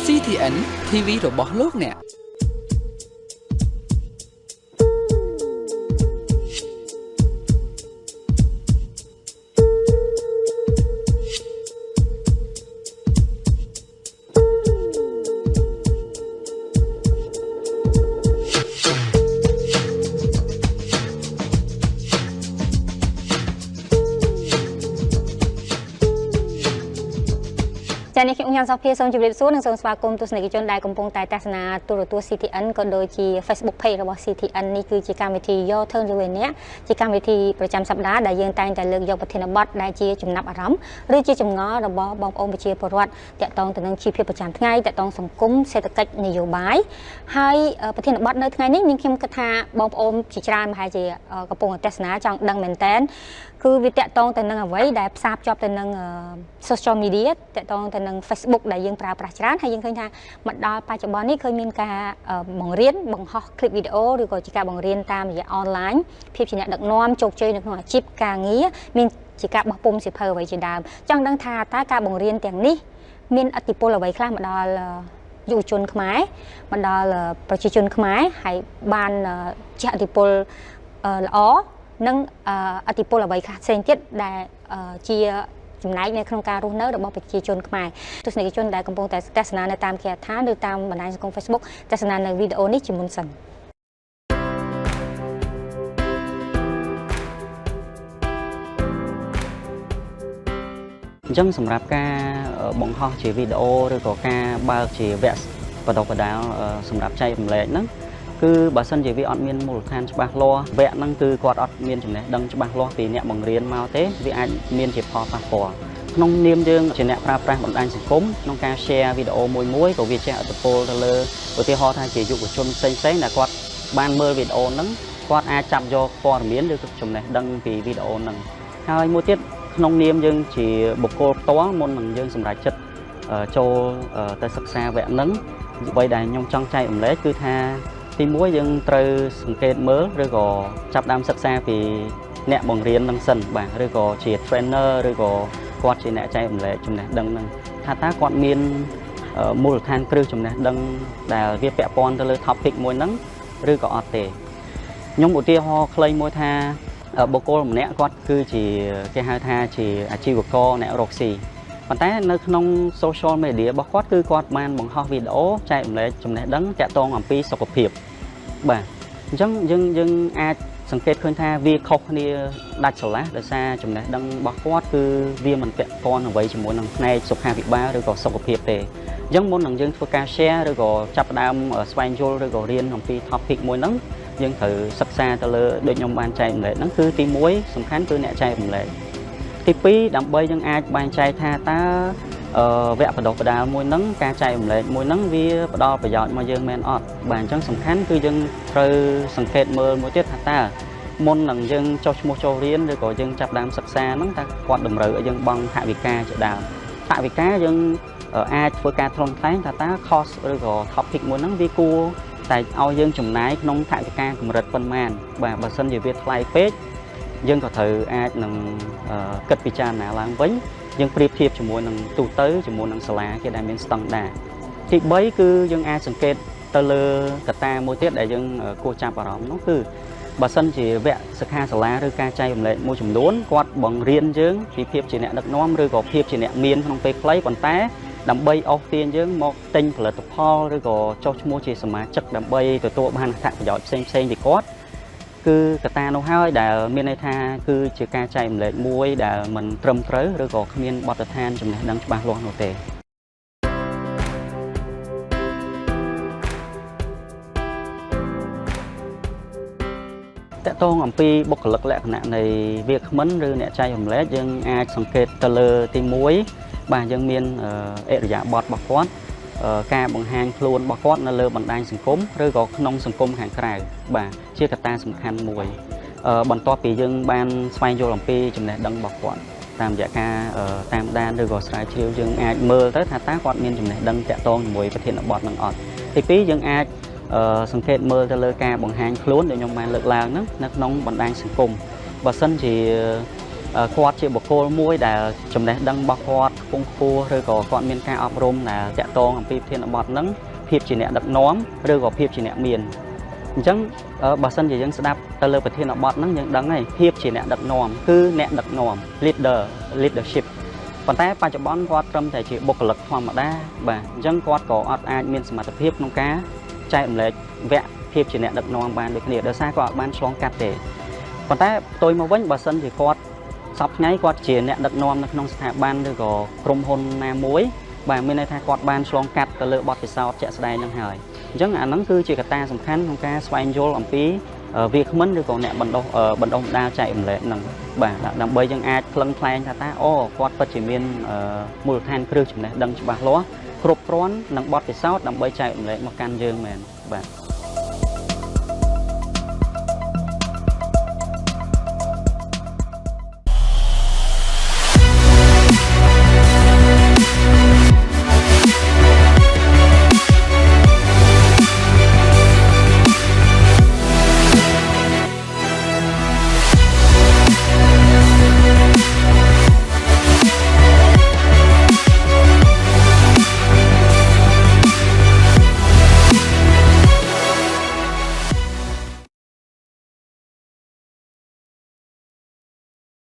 CTN TV របស់លោកអ្នក ចា៎នេះខ្ញុំសោភីសូមជម្រាបសួរនិងសូមស្វាគមន៍ទស្សនិកជនដែលកំពុងតែទស្សនាទូរទស្សន៍ CTN ក៏ដូចជា Facebook Page របស់ CTN នេះគឺជាកម្មវិធី Your Turn ឬវិញនេះជាកម្មវិធីប្រចាំសប្តាហ៍ដែលយើងតែងតែលើកយកប្រធានបទដែលជាចំណាប់អារម្មណ៍ឬជាចម្ងល់របស់បងប្អូនប្រជាពលរដ្ឋទាក់ទងទៅនឹងជីវភាពប្រចាំថ្ងៃទាក់ទងសង្គមសេដ្ឋកិច្ចនយោបាយហើយប្រធានបទនៅថ្ងៃនេះនាងខ្ញុំគិតថាបងប្អូនជាច្រើនប្រហែលជាកំពុងទស្សនាចង់ដឹងមែនតើគឺវាតាក់ទងទៅនឹងអ្វីដែលផ្សារភ្ជាប់ទៅនឹង social media តាក់ទងទៅនឹង Facebook ដែលយើងប្រើប្រាស់ច្រើនហើយយើងឃើញថាមកដល់បច្ចុប្បន្ននេះឃើញមានការបង្រៀនបង្ហោះ clip video ឬក៏ជាការបង្រៀនតាមរយៈ online ភាពជាអ្នកដឹកនាំជោគជ័យនៅក្នុងអាជីពការងារមានជាការបោះពុម្ពសៀវភៅអ្វីជាដើមចង់ដឹងថាតើការបង្រៀនទាំងនេះមានឥទ្ធិពលអ្វីខ្លះមកដល់យុវជនខ្មែរមកដល់ប្រជាជនខ្មែរហើយបានជះឥទ្ធិពលល្អនិងឥទ្ធិពលអ្វីខ្លះផ្សេងទៀតដែលជាចំណែកនៅក្នុងការរស់នៅរបស់ប្រជាជនខ្មែរទស្សនិកជនដែលកំពុងតែទស្សនានៅតាមគេហដ្ឋានឬតាមបណ្ដាញសង្គម Facebook ទស្សនានៅវីដេអូនេះជាមុនសិនអញ្ចឹងសម្រាប់ការបង្ហោះជាវីដេអូឬក៏ការបើកជាវគ្គបណ្ដុះបណ្ដាលសម្រាប់ចែករំលែកហ្នឹងគឺបើសិនជាវាអត់មានមូលដ្ឋានច្បាស់លាស់វគ្គហ្នឹងគឺគាត់អត់មានចំណេះដឹងច្បាស់លាស់ពីអ្នកបង្រៀនមកទេវាអាចមានជាផលប៉ះពាល់ក្នុងនាមយើងជាអ្នកប្រើប្រាស់បណ្ដាញសង្គមក្នុងការ share វីដេអូមួយក៏វាជះឥទ្ធិពលទៅលើឧទាហរណ៍ថាជាយុវជនផ្សេងៗដែលគាត់បានមើលវីដេអូហ្នឹងគាត់អាចចាប់យកព័ត៌មានឬចំណេះដឹងពីវីដេអូហ្នឹងហើយមួយទៀតក្នុងនាមយើងជាបុគ្គលផ្ទាល់មុននឹងយើងសម្រេចចិត្តចូលទៅសិក្សាវគ្គហ្នឹងអ្វីដែលខ្ញុំចង់ចែករំលែកគឺថាទីមួយយើងត្រូវសង្កេតមើលឬក៏ចាប់ដើមសិក្សាពីអ្នកបង្រៀននឹងសិនបាទឬក៏ជា trainer ឬក៏គាត់ជាអ្នកចែករំលែកចំណេះដឹងហ្នឹងថាតើគាត់មានមូលដ្ឋានគ្រឹះចំណេះដឹងដែលវាពាក់ព័ន្ធទៅលើ topic មួយហ្នឹងឬក៏អត់ទេខ្ញុំឧទាហរណ៍ខ្លីមួយថាបុគ្គលម្នាក់គាត់គឺជាគេហៅថាជាអាជីវករអ្នករកស៊ីប៉ុន្តែនៅក្នុង social media របស់គាត់គឺគាត់បានបង្ហោះវីដេអូចែករំលែកចំណេះដឹងតាក់ទងអំពីសុខភាពបាទអញ្ចឹងយើងអាចសង្កេតឃើញថាវាខុសគ្នាដាច់ស្រឡះដោយសារចំណេះដឹងរបស់គាត់គឺវាមិនពាក់ព័ន្ធអ្វីជាមួយនឹងផ្នែកសុខាភិបាលឬក៏សុខភាពទេអញ្ចឹងមុននឹងយើងធ្វើការ share ឬក៏ចាប់ផ្ដើមស្វែងយល់ឬក៏រៀនអំពី topic មួយហ្នឹងយើងត្រូវសិក្សាទៅលើដូចខ្ញុំបានចែករំលែកហ្នឹងគឺទី1សំខាន់គឺអ្នកចែករំលែកទី2ដើម្បីយើងអាចបែងចែកថាតើវគ្គបណ្ដុះបណ្ដាលមួយហ្នឹងការចែករំលែកមួយហ្នឹងវាផ្ដល់ប្រយោជន៍មកយើងមែនអត់បាទអញ្ចឹងសំខាន់គឺយើងត្រូវសង្កេតមើលមួយទៀតថាតើមុននឹងយើងចុះឈ្មោះចូលរៀនឬក៏យើងចាប់ដើមសិក្សាហ្នឹងតើគាត់តម្រូវឲ្យយើងបង់ថវិកាជាដើមថវិកាយើងអាចធ្វើការថ្លៃថ្លែងថាតើ cost ឬក៏ topic មួយហ្នឹងវាគួរតែឲ្យយើងចំណាយក្នុងថវិកាកម្រិតប៉ុន្មានបាទបើសិនជាវាថ្លៃពេកយើងក៏ត្រូវអាចនឹងគិតពិចារណាឡើងវិញយើងប្រៀបធៀបជាមួយនឹងទូទៅជាមួយនឹងសាលាគេដែលមានស្តង់ដារទី3គឺយើងអាចសង្កេតទៅលើកត្តាមួយទៀតដែលយើងគួរចាប់អារម្មណ៍នោះគឺបើសិនជាវគ្គសិក្ខាសាលាឬការចែករំលែកមួយចំនួនគាត់បង្រៀនយើងពីភាពជាអ្នកដឹកនាំឬក៏ភាពជាអ្នកមានក្នុងពេលខ្លីប៉ុន្តែដើម្បីអូសទាញយើងមកទិញផលិតផលឬក៏ចុះឈ្មោះជាសមាជិកដើម្បីទទួលបានអត្ថប្រយោជន៍ផ្សេងពីគាត់គឺកត្តានោះហើយដែលមានន័យថាគឺជាការចែករំលែកមួយដែលមិនត្រឹមត្រូវឬក៏គ្មានបទដ្ឋានចំណេះដឹងច្បាស់លាស់នោះទេតកតងអំពីបុគ្គលិកលក្ខណៈនៃវាគ្មិនឬអ្នកចែករំលែកយើងអាចសង្កេតទៅលើទី1បាទយើងមានអិរិយាបថរបស់គាត់ការបង្ហាញខ្លួនរបស់គាត់នៅលើបណ្ដាញសង្គមឬក៏ក្នុងសង្គមខាងក្រៅបាទជាកត្តាសំខាន់មួយបន្ទាប់ពីយើងបានស្វែងយល់អំពីចំណេះដឹងរបស់គាត់តាមរយៈការតាមដានឬក៏ស្រាវជ្រាវយើងអាចមើលទៅថាតើគាត់មានចំណេះដឹងតាក់ទងជាមួយប្រធានបទនឹងអត់ទី2យើងអាច សង្កេតមើលទៅលើការបង្ហាញខ្លួនដែលខ្ញុំបានលើកឡើងហ្នឹងនៅក្នុងបណ្ដាញសង្គមបើសិនជាគាត់ជាបុគ្គលមួយដែលចំណេះដឹងរបស់គាត់ខ្ពង់ខ្ពស់ឬក៏គាត់មានការអប់រំដែលតាក់ទងអំពីប្រធានបទហ្នឹងភាពជាអ្នកដឹកនាំឬក៏ភាពជាអ្នកមានអញ្ចឹងបើសិនជាយើងស្ដាប់ទៅលើប្រធានបទហ្នឹងយើងដឹងហើយភាពជាអ្នកដឹកនាំគឺអ្នកដឹកនាំ leadership ប៉ុន្តែបច្ចុប្បន្នគាត់ត្រឹមតែជាបុគ្គលិកធម្មតាបាទអញ្ចឹងគាត់ក៏អត់អាចមានសមត្ថភាពក្នុងការចែករំលែកវគ្គភាពជាអ្នកដឹកនាំបានដូចគ្នាដោយសារគាត់អត់បានឆ្លងកាត់ទេប៉ុន្តែផ្ទុយមកវិញបើសិនជាគាត់សប្តាហ៍ថ្ងៃគាត់ជាអ្នកដឹកនាំនៅក្នុងស្ថាប័នឬក៏ក្រុមហ៊ុនណាមួយបាទមានន័យថាគាត់បានឆ្លងកាត់ទៅលើបទពិសោធន៍ជាក់ស្ដែងនឹងហើយអញ្ចឹងអាហ្នឹងគឺជាកត្តាសំខាន់ក្នុងការស្វែងយល់អំពីវាគ្មិនឬក៏អ្នកបណ្ដុះបណ្ដាលចែករំលែកហ្នឹងបាទដើម្បីយើងអាចខ្លឹងថ្លែងថាអូគាត់ពិតជាមានមូលដ្ឋានគ្រឹះចំណេះដឹងច្បាស់លាស់គ្រប់គ្រាន់នឹងបទពិសោធន៍ដើម្បីចែករំលែកមកកាន់យើងមែនបាទ